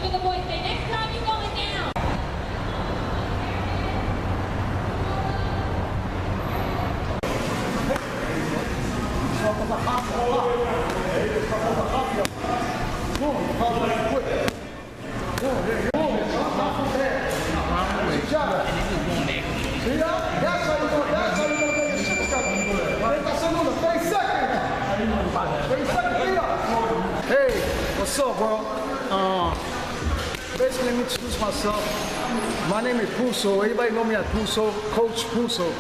for the boys. Say, next time you're going down. Hey, what's up, bro? Basically, let me introduce myself. My name is Puso. Everybody know me as Puso, Coach Puso.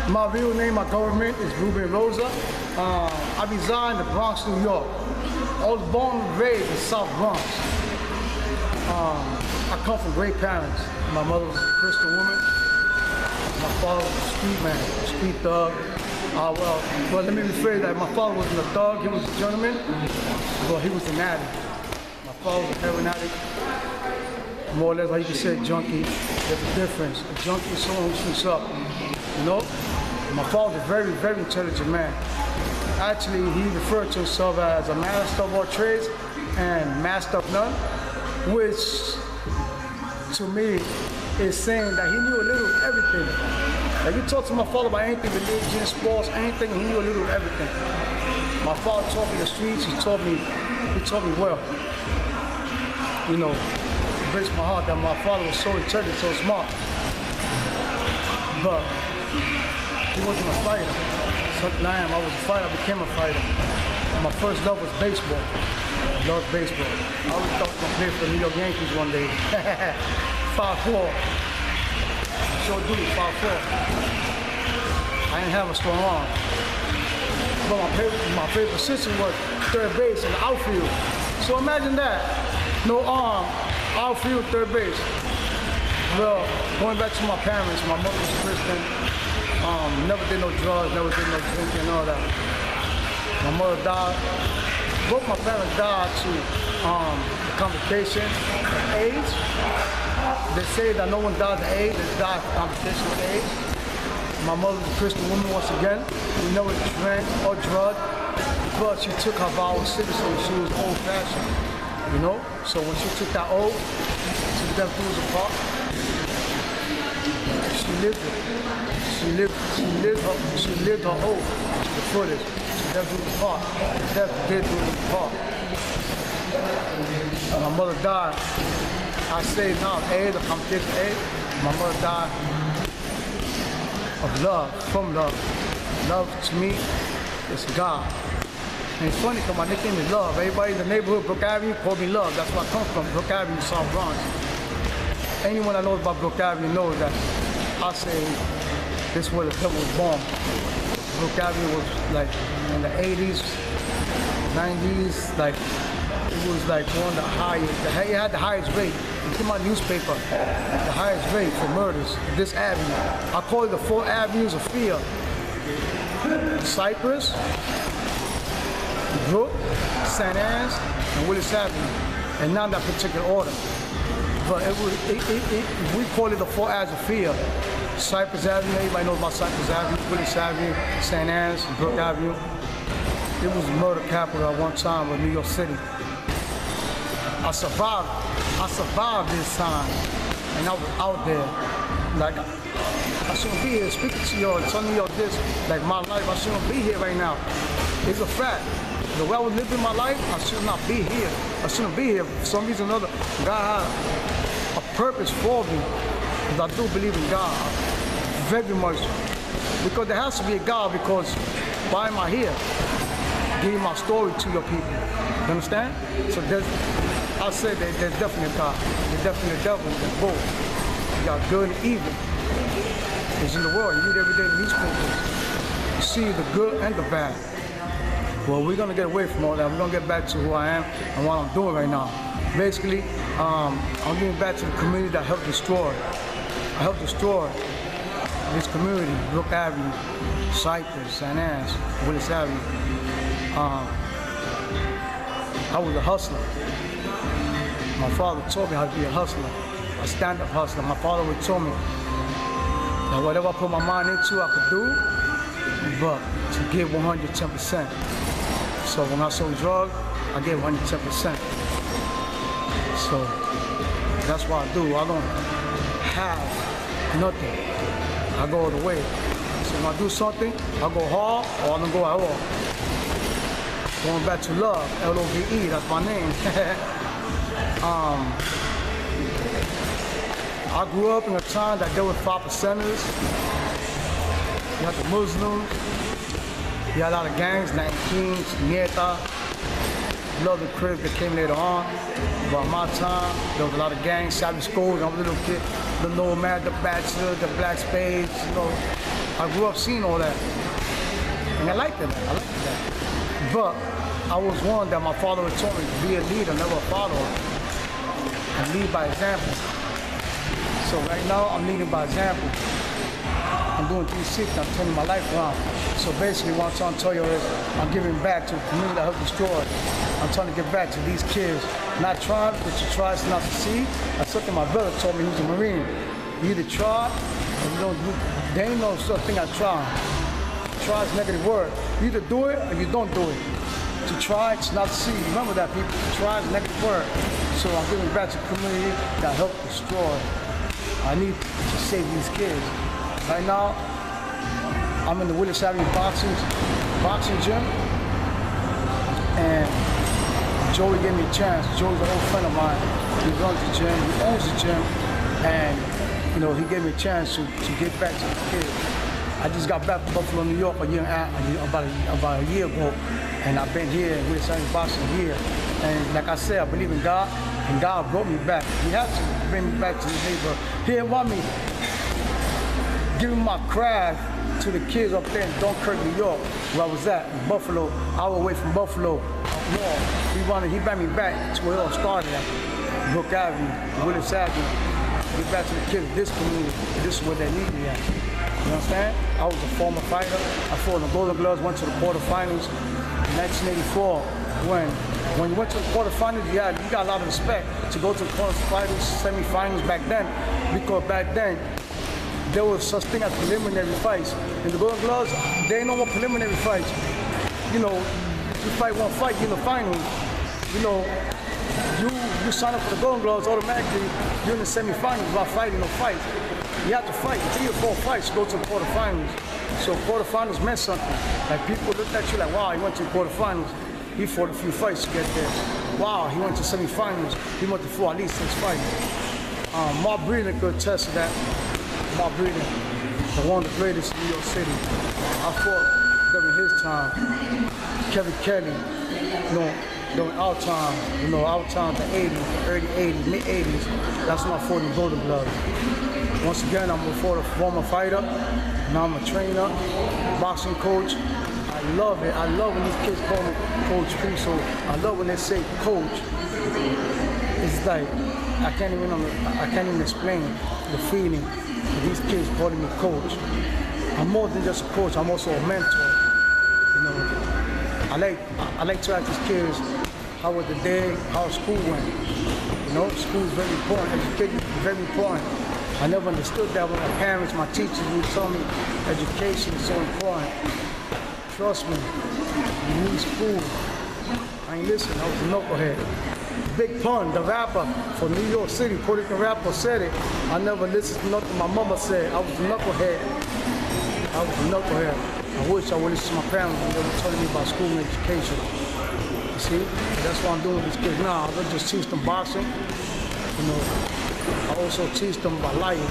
My real name, my government is Ruben Rosa. I reside in the Bronx, New York. I was born and raised in South Bronx. I come from great parents. My mother was a Christian woman. My father was a street man, a street thug. Well, let me rephrase that. My father wasn't a thug, he was a gentleman, but he was an addict. My father was a heroin addict, more or less like you could say junkie. There's a difference. A junkie is someone who shoots up, you know? My father was a very, very intelligent man. Actually, he referred to himself as a master of all trades and master of none, which to me is saying that he knew a little of everything. Like you talk to my father about anything, religion, sports, anything, he knew a little of everything. My father taught me the streets, he taught me well. You know, it breaks my heart that my father was so intelligent, so smart. But he wasn't a fighter. Something I am, I was a fighter, I became a fighter. My first love was baseball. I loved baseball. I always thought I was gonna play for the New York Yankees one day. 5'4". Sure do, 5'4". I didn't have a strong arm. But my favorite position was third base and outfield. So imagine that. No arm, outfield, third base. Well, going back to my parents, my mother was Christian. Never did no drugs, never did no drinking and all that. My mother died. Both my parents died to complications, AIDS. They say that no one dies of AIDS, they die of complications of AIDS. My mother was a Christian woman once again. We never drank or drugged, but she took her vows seriously. She was old-fashioned, you know? So when she took that oath, she never threw us apart. She lived it. She lived her oath to the fullest. She never threw us apart. Death did threw us apart. My mother died. I say now, AIDS, the complication of AIDS. My mother died of love, from love. Love to me is God. And it's funny because my nickname is Love. Everybody in the neighborhood, Brook Avenue, call me Love. That's where I come from, Brook Avenue, South Bronx. Anyone that knows about Brook Avenue knows that I say this is where the devil was born. Brook Avenue was like in the 80s, 90s, like it was like one of the highest, it had the highest rate. It's in my newspaper, the highest rate for murders, this avenue. I call it the 4 avenues of fear. Cypress, Brook, St. Anne's, and Willis Avenue, and not that particular order. But we call it the 4 avenues of fear. Cypress Avenue, everybody knows about Cypress Avenue, Willis Avenue, St. Anne's, Brook Avenue. It was the murder capital at one time of New York City. I survived this time, and I was out there. Like, I shouldn't be here speaking to y'all, telling y'all this, like my life, I shouldn't be here right now. It's a fact. The way I was living my life, I should not be here. I shouldn't be here. For some reason or another, God had a purpose for me, because I do believe in God very much. Because there has to be a God, because why am I here? Giving my story to your people. You understand? So I said that there's definitely a God. There's definitely a devil. There's both. You got good and evil. It's in the world. You read every day in newspapers. You see the good and the bad. Well, we're gonna get away from all that. We're gonna get back to who I am and what I'm doing right now. Basically, I'm getting back to the community that helped destroy. I helped destroy this community, Brook Avenue, Cypress, St. Anne's, Willis Avenue. I was a hustler. My father taught me how to be a hustler, a stand-up hustler. My father would tell me that whatever I put my mind into, I could do, but to give 110%. So when I sold drugs, I gave 110%. So that's what I do. I don't have nothing. I go all the way. So when I do something, I go hard or I don't go at all. Going back to love, L-O-V-E, that's my name. I grew up in a time that there were 5%ers. You had the Muslims. You had a lot of gangs, Latin Kings, Nieta. Love the Crips that came later on. But my time, there was a lot of gangs, savage schools. I was a little kid. The Nomad, the Bachelor, the Black Spades. You know, I grew up seeing all that. And I liked it. But I was one that my father had taught me to be a leader, never a follower. And lead by example. So right now, I'm leading by example. I'm doing 360, I'm turning my life around. So basically what I'm trying to tell you is, I'm giving back to the community that helped destroy. I'm trying to give back to these kids. Not trying, but you try to not succeed. That's something my brother told me, he was a Marine. You either try, or you don't do. There ain't no such thing as trying. Try is a negative word. You either do it, or you don't do it. To try, to not succeed. Remember that, people. Try is a negative word. So I'm giving back to the community that helped destroy. I need to save these kids. Right now, I'm in the Willis Ave boxing gym, and Joey gave me a chance. Joey's an old friend of mine. He runs the gym, he owns the gym, and you know, he gave me a chance to get back to the kids. I just got back from Buffalo, New York about a year ago, and I've been here in Willis Ave boxing here. And like I said, I believe in God, and God brought me back. He had to bring me back to the neighborhood. He didn't want me giving my craft to the kids up there in Dunkirk, New York, where I was at, in Buffalo, hour away from Buffalo, up north. He brought me back to where it all started at, Brook Avenue, Willis Ave. Get back to the kids of this community. This is where they need me at. You understand? I was a former fighter. I fought in the Golden Gloves, went to the quarterfinals in 1984. When you went to the quarterfinals, you got a lot of respect to go to the quarterfinals, semifinals back then, because back then, there was such thing as preliminary fights. In the Golden Gloves, there ain't no more preliminary fights. You know, you fight one fight, you're in the finals. You know, you sign up for the Golden Gloves, automatically you're in the semifinals without fighting no fights. You have to fight 3 or 4 fights to go to the quarterfinals. So quarterfinals meant something. Like people looked at you like, wow, he went to the quarterfinals. He fought a few fights to get there. Wow, he went to semifinals. He went to at least 6 fights. Mark Breeden could attest to that. Mark Breeden, the one of the greatest in New York City. I fought during his time. Kevin Kelly, you know, during our time, the 80s, the early 80s, mid 80s. That's when I fought in Golden Gloves. Once again, I'm a former fighter. Now I'm a trainer, boxing coach. I love it. I love when these kids call me Coach Puso. I love when they say coach. It's like I can't even explain the feeling of these kids calling me coach. I'm more than just a coach. I'm also a mentor. You know, I like to ask these kids how was the day, how school went. You know, school is very important. Education is very important. I never understood that when my parents, my teachers would tell me education is so important. Trust me, you need school. I ain't listening, I was a knucklehead. Big Pun, the rapper from New York City, Puerto Rican rapper, said it. I never listened to nothing my mama said. I was a knucklehead. I wish I would listen to my parents when they were telling me about school and education. You see? That's what I'm doing with these kids now. I don't just teach them boxing. You know, I also teach them about life,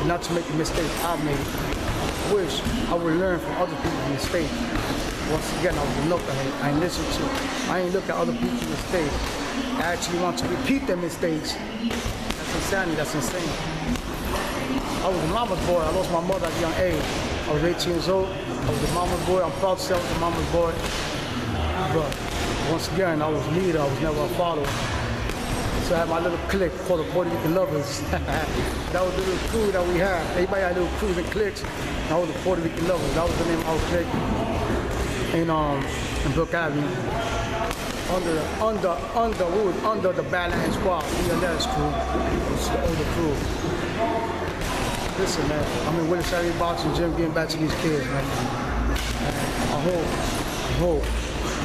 not to make the mistakes I've made. I wish I would learn from other people's mistakes. Once again, I was a knucklehead. I ain't listen to, I ain't look at other people's mistakes. I actually want to repeat their mistakes. That's insanity, that's insane. I was a mama's boy. I lost my mother at a young age. I was 18 years old. I was a mama's boy. I'm proud to say I was a mama's boy. But once again, I was a leader. I was never a follower. So I had my little clique called the Puerto Rican Lovers. That was the little crew that we had. Everybody had little crews and cliques. That was the Puerto Rican Lovers. That was the name of our clique in Brook Avenue. We was under the Badlands Squad, ELS crew. It was the older crew. Listen, man, I'm in Willis Ave boxing gym getting back to these kids, man. And I hope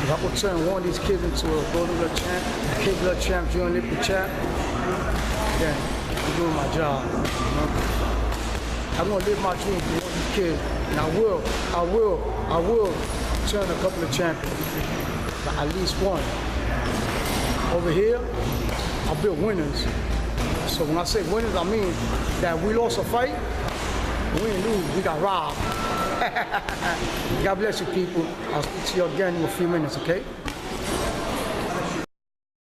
If I could turn one of these kids into a Golden champ, Kid Blood champ, Junior Olympic champ, then I'm doing my job. You know? I'm gonna live my dream for one of these kids, and I will turn a couple of champions, but at least one. Over here, I build winners. So when I say winners, I mean that we lost a fight, we didn't lose, we got robbed. God bless you, people. I'll speak to you again in a few minutes, okay?